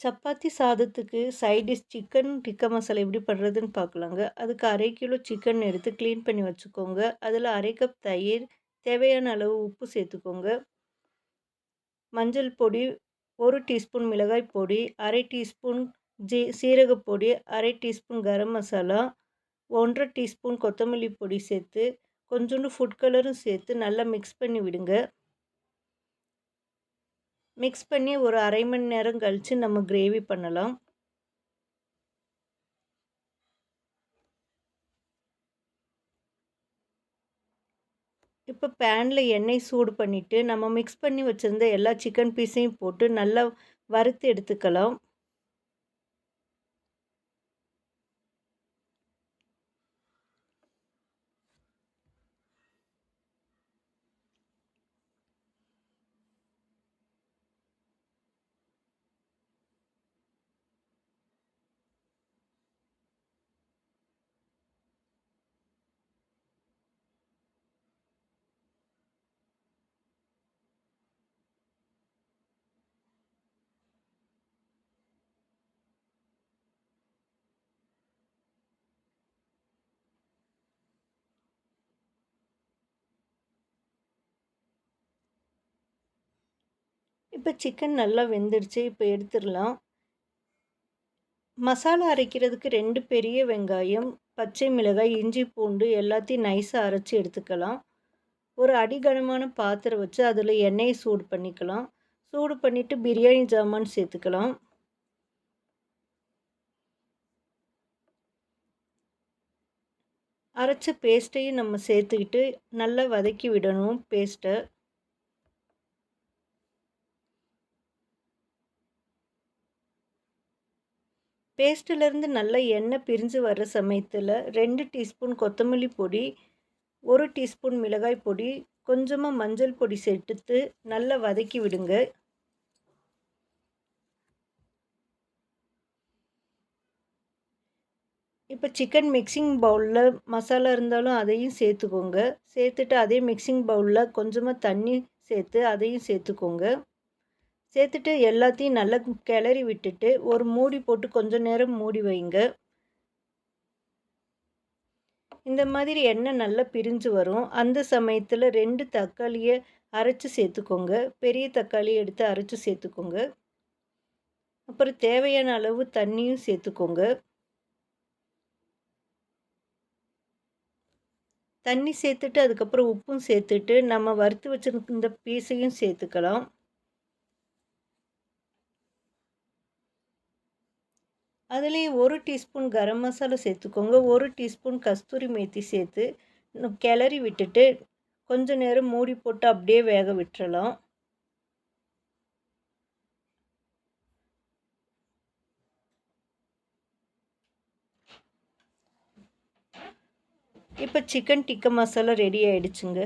சப்பாத்தி சாதத்துக்கு side dish chicken tikka masala எப்படி பண்ணுறதுன்னு பார்க்கலாங்க. அதுக்கு 1/2 கிலோ சிக்கன் எடுத்து க்ளீன் பண்ணி வச்சுக்கோங்க. அதில் 1/2 கப் தயிர், தேவையான அளவு உப்பு சேர்த்துக்கோங்க. மஞ்சள் பொடி, 1 டீஸ்பூன் மிளகாய் பொடி, 1/2 டீஸ்பூன் சீரகப் பொடி, 1/2 டீஸ்பூன் கரம் மசாலா, 1 1/2 டீஸ்பூன் கொத்தமல்லி பொடி சேர்த்து, கொஞ்சோண்டு ஃபுட் கலரும் சேர்த்து நல்லா மிக்ஸ் பண்ணி விடுங்க. மிக்ஸ் பண்ணி ஒரு 1/2 மணி நேரம் கழித்து நம்ம கிரேவி பண்ணலாம். இப்போ பேனில் எண்ணெய் சூடு பண்ணிவிட்டு நம்ம மிக்ஸ் பண்ணி வச்சுருந்த எல்லா சிக்கன் பீஸையும் போட்டு நல்லா வறுத்து எடுத்துக்கலாம். இப்போ சிக்கன் நல்லா வெந்துடுச்சு. இப்போ எடுத்துடலாம். மசாலா அரைக்கிறதுக்கு 2 பெரிய வெங்காயம், பச்சை மிளகாய், இஞ்சி பூண்டு எல்லாத்தையும் நைஸாக அரைச்சி எடுத்துக்கலாம். ஒரு அடிகனமான பாத்திரம் வச்சு அதில் எண்ணெயை சூடு பண்ணிக்கலாம். சூடு பண்ணிவிட்டு பிரியாணி ஜாமான் சேர்த்துக்கலாம். அரைச்ச பேஸ்ட்டையும் நம்ம சேர்த்துக்கிட்டு நல்லா வதக்கி விடணும் பேஸ்ட்டை. பேஸ்ட்டிலேருந்து நல்லா எண்ணெய் பிரிஞ்சு வர்ற சமயத்தில் 2 டீஸ்பூன் கொத்தமல்லி பொடி, 1 டீஸ்பூன் மிளகாய் பொடி, கொஞ்சமாக மஞ்சள் பொடி சேர்த்து நல்லா வதக்கி விடுங்க. இப்போ சிக்கன் மிக்சிங் பவுலில் மசாலா இருந்தாலும் அதையும் சேர்த்துக்கோங்க. சேர்த்துட்டு அதே மிக்சிங் பவுலில் கொஞ்சமாக தண்ணி சேர்த்து அதையும் சேர்த்துக்கோங்க. சேர்த்துட்டு எல்லாத்தையும் நல்லா கிளறி விட்டுட்டு ஒரு மூடி போட்டு கொஞ்சம் நேரம் மூடி வைங்க. இந்த மாதிரி எண்ணெய் நல்லா பிரிஞ்சு வரும். அந்த சமயத்தில் 2 தக்காளியை அரைச்சி சேர்த்துக்கோங்க. பெரிய தக்காளி எடுத்து அரைச்சி சேர்த்துக்கோங்க. அப்புறம் தேவையான அளவு தண்ணியும் சேர்த்துக்கோங்க. தண்ணி சேர்த்துட்டு அதுக்கப்புறம் உப்பும் சேர்த்துட்டு நம்ம வறுத்து வச்சுருந்த பீஸையும் சேர்த்துக்கலாம். அதுலேயே 1 டீஸ்பூன் கரம் மசாலா சேர்த்துக்கோங்க. 1 டீஸ்பூன் கஸ்தூரி மேத்தி சேர்த்து கிளறி விட்டுட்டு கொஞ்ச நேரம் மூடி போட்டு அப்படியே வேக விட்டுறலாம். இப்போ சிக்கன் டிக்கா மசாலா ரெடி ஆயிடுச்சுங்க.